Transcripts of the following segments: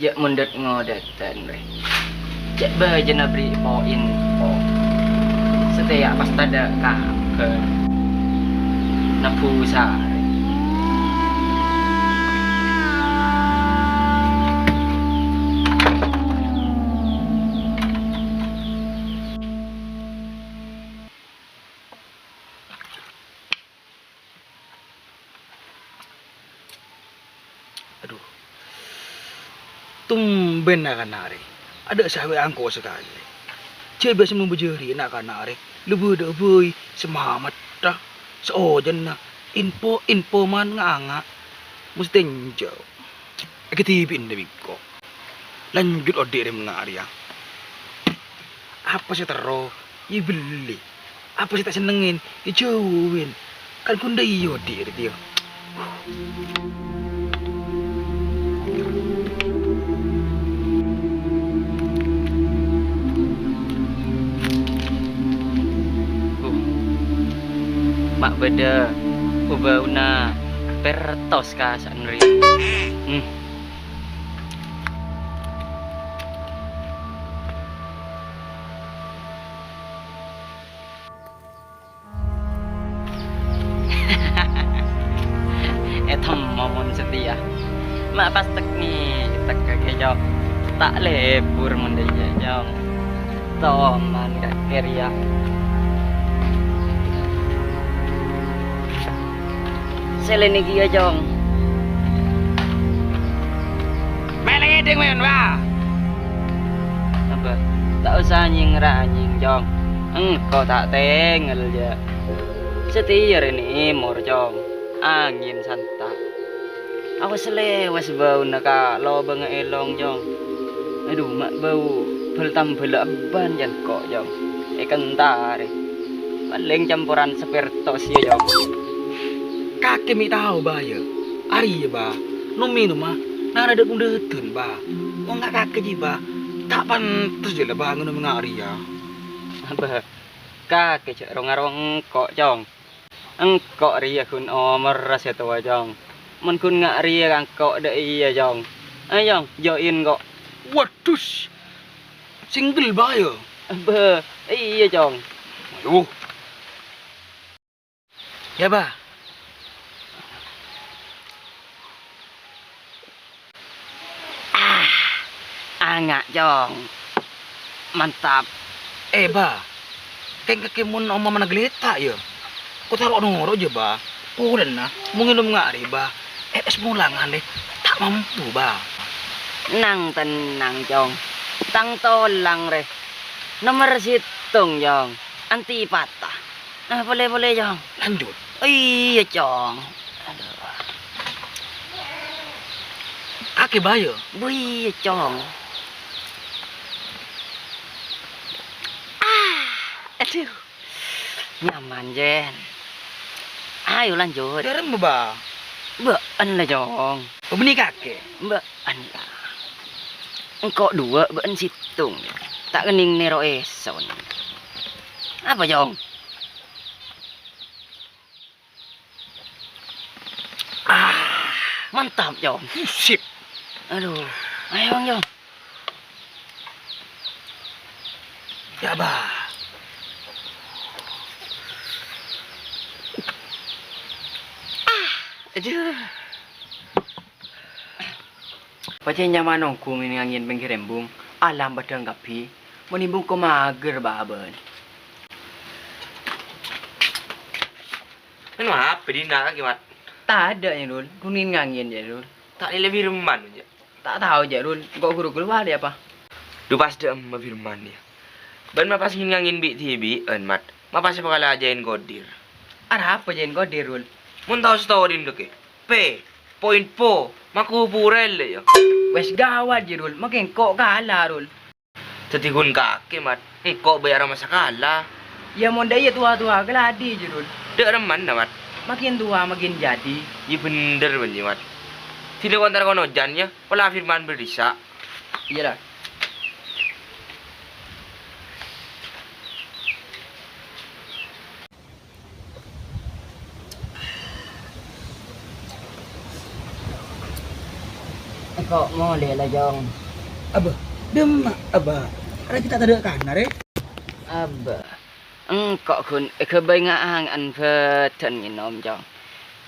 Jak mundet ngodetan re. Jak baja nabri po info. Setiap pas tada ke napusa. Aduh, tumben na kanari. Ada sahabat angko sekali. Cik biasa membejari nak kanari. Lebu dah boy semamat dah. Seojan na info man nganga. Mesti njau. Ketipin na biko. Lanjut odik dia mengari ya. Apa sih tero? Ya beli. Apa sih tak senengin? Ya jauhin. Kan kunda iyo dia. Mak beda ubah una pertos ka sanri. Etam momon setia. Mak pas tek ni tek ke jong. Tak lebur mendaya jong. Toman ka keria. Seleni kia jong. Meleng edeng men ba. Apa? Tak usah nying jong. Engkau tak tengel ya. Setir ini mor jong. Angin santak. Aku selewas bau naka lo bang elong jong. Aduh mak bau beltam belaban jan kok jong. Kentare. Paling campuran sepertos ya jong. Kakek mi tahu ba ya. Ari ya ba. Numi mah. Nang ada kundetun ba. Oh enggak kakek ji ba. Tak pantas je lah bangun mengari ya. Apa? Kakek cak rongarong kok jong. Engkok ria kun omer rasa tua jong. Men kun ngak ria engkok dak iya jong. Jong, join kok. Waduh. Single ba ya. Apa? Iya jong. Aduh. Ya ba. Angak jong. Mantap. Ba. Kayak kekemun oma mana geleta ya. Kau taruh noro aja ba. Pulen nah. Mungkin lu ngari ba. Semulangan deh. Tak mampu ba. Nang tenang jong. Tang tolang re. Nomor situng jong. Anti patah. Nah boleh jong. Lanjut. Iya jong. Aduh. Kakek ba ya. Iya jong. Aduh. Nyaman jen. Ayo lanjut. Derem ba. Bean lah jong. Beni kakek. Bean lah. Engkau dua bean situng. Tak kening nero eson. Apa jong? Mantap jong. Sip. Aduh. Ayo jong. Ya ba. Aduh. Pacen nyaman ku ngingin pinggir embung. Alam badang kapi. Menimbung ko mager baben. Ano apa di nak kimat? Tak ada ya Dul. Kuning ngangin ya Dul. Tak lebih firman aja. Tak tahu aja Dul. Kok guru keluar dia apa? Du pas dem firman dia. Ban mapas ngingin bi tibi mat. Mapas pakala ajain godir. Ada apa jen kau di Dul? Mun tahu story nduk point po makupurel ya. Wes gawat ya Dul. Makin kok kalah Dul. Tetigun kaki mat. Kok bayar masa kala. Ya mau daya tua-tua geladi ya Dul. Dek reman dah mat. Makin tua makin jadi. Iya bener banji mat. Tidak kontar kono jannya. Pola firman berisa. Iya lah. kok boleh lah jong. Abah, dem abah. Ada kita tak ada kan, are? Abah. Kok kun kebengaan an peten inom jong.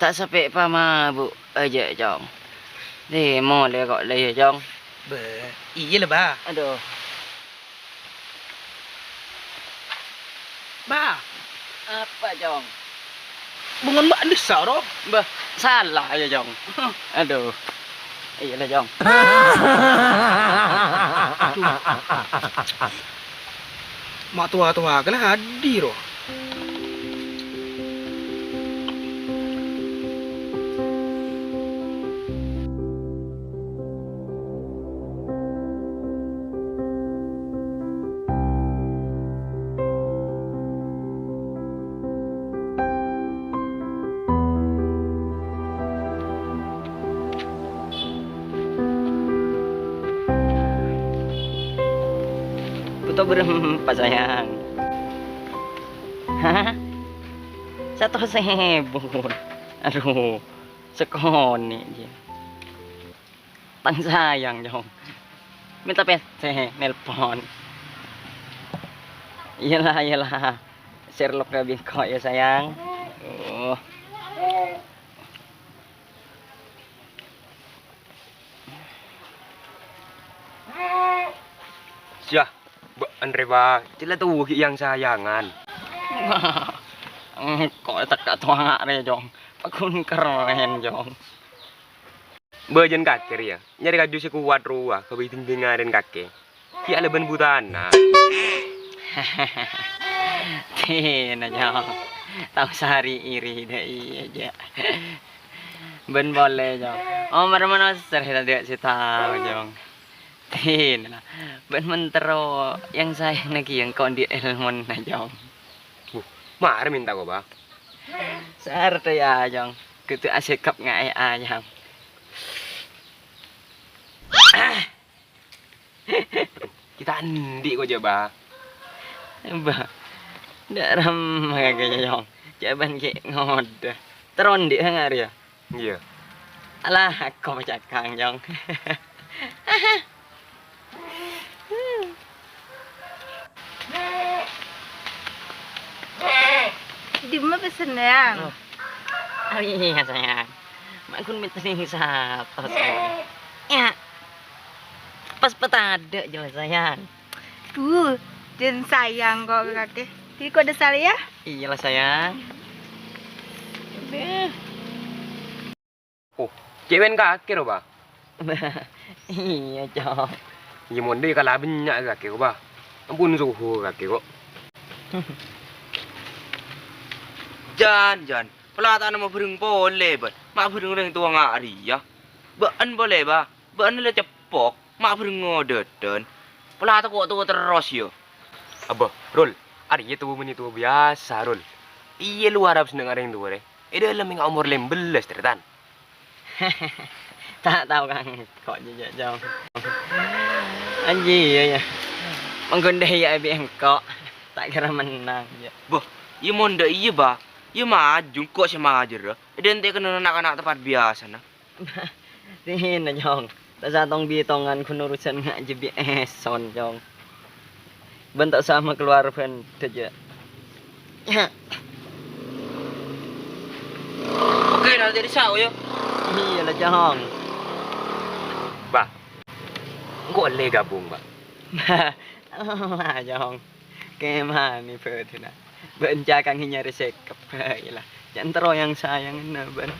Tak sampai pa mabuk aja jong. Ni boleh kok le jong. Be, iya lah bah. Aduh. Bah, Apa jong? bungan mak desa roh. Bah, salah ya jong. Aduh. Iyalah jong. Mak tua-tua kan hadir roh. Butuh berapa sayang? Hah? 1.000. Aduh, sekoni dia. Tang sayang jong. Minta pese nelpon. Iyalah. Sherlock lebih kok ya sayang. Oh. Siah, Andre ba, sila tuh yang sayangan. Kok tak tuang re jong. Pakun keren jong. Bajan kakek ya, nyari kaju si kuat ruah, kebiting dengarin kakek. Ki ala ban butana. Tina jong. Tahu sehari iri deh aja. Ben boleh jong. Oh mana serah dia si tahu jong. Tina. Ben mentero yang sayang lagi yang kau di elmon na jong. Mara minta ko ba? Sarte ya jong. Kutu asikap ngai ayang. Kita andi ko aja ba? Ba. Daram kagak jong. Jaban ki ngod. Teron di hangar ya. Iya. Alah kau macam kang jong. Di mana pesan yang? Oh iya sayang. Mak kun minta ning satu sayang. Ya. Pas petada jelas sayang. Dan sayang kok kakek. Jadi kok ada salah ya? Iyalah sayang. Oh, cewek kakek ro ba? Iya jong. Iya monde kala banyak kakek ko ba? Ampun suhu kakek ko. Jan, pelata nama bereng boleh ba? Mak bereng reng tua ngari ya. Baan boleh ba? Baan le cepok, mak bereng ngodeden. Pelata kok tua terus yo. Abah, Rul, ari itu menit biasa, Rul. Iya lu harap seneng areng tua re. Dalam yang umur 15 tertan. Tak tahu kan kok je jong. Anji ya. Menggondeh ya BM kok. Tak kira menang ya. Boh, iya monde iya ba? Iya maju kok sama aja. Ente kena anak-anak tempat biasa nah. Tina jong. Tak satong bitongan kun urusan ngaji bieson jong. Bentuk sama keluar pen aja. Oke, nanti jadi sao yo. Iyalah jong. Ba. Engko le gabung, Ba. Lah jong. Kemana Tina. Benca kang nyari sekep. Iyalah. Jangan terus yang sayang na ban.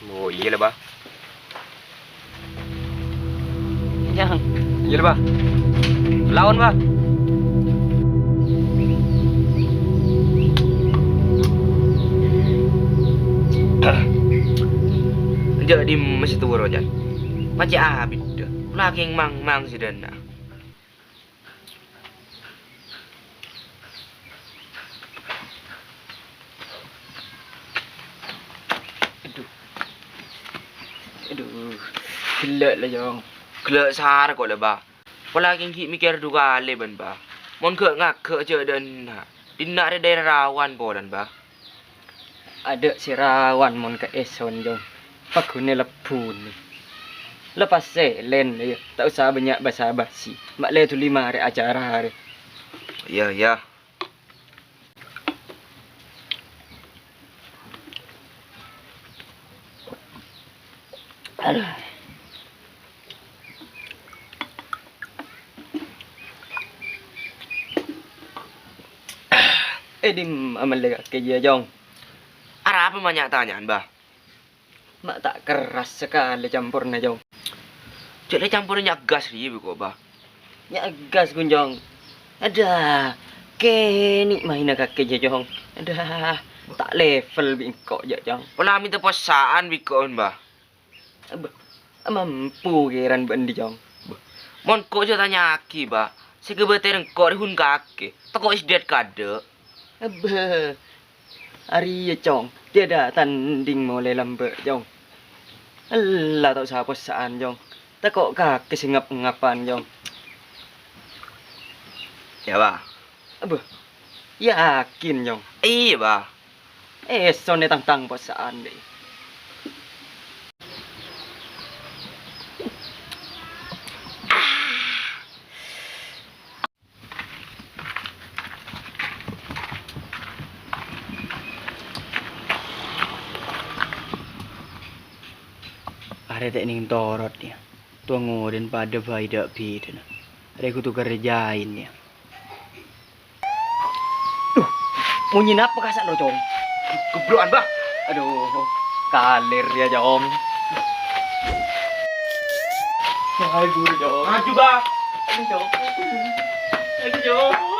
Oh, iya lah, Ba. Jong. Iya lah, Ba. Lawan, Ba. Jadi masih tua rojan. Macam abis dah. Lagi yang mang si dana. Aduh. Gila lah jong. Kelak sar kok lah, Ba. Lagi yang mikir dua kali ban, Ba. Mon ke ngak ke je dan dina ada daerah rawan po dan, Ba. Ada si rawan mon ke eson jong. Pagune lepun. Lepas selen ya. Tak usah banyak basa-basi. Mak le tu 5 hari acara hari. Ya, ya. Aduh. Dim amal lega ke dia jong. Ada apa banyak tanyaan, bah? Mak tak keras sekali campurnya jong. Cek le campurnya gas ri kok, bah. Ya gas gunjong. Ada. Keni main kaki je jong. Ada. Tak level bingkok je jong. Pola minta posaan bikon, bah. Mampu kiran bendi jong. Mon kok je tanya aki, bah. Sekebeter kok rihun kaki. Takut isdet kade. Abah. Hari ya jong. Dia dah tanding mulai lambat jong. Allah tak usah posaan jong. Tak kok kaki singap-ngapan jong. Ya, bah. Abah. Yakin jong. Iya, bah. Son ni tang posaan deh. Ada tak ning torot ya. Tuango dan pada bayi dak bida. Ada aku tu kerjain ya. Duh, munyi apa kasak lo jong? Gebrokan, bah. Aduh, kalir ya jong. Hai guru jong. Maju, bah. Aduh jong. Aduh jong.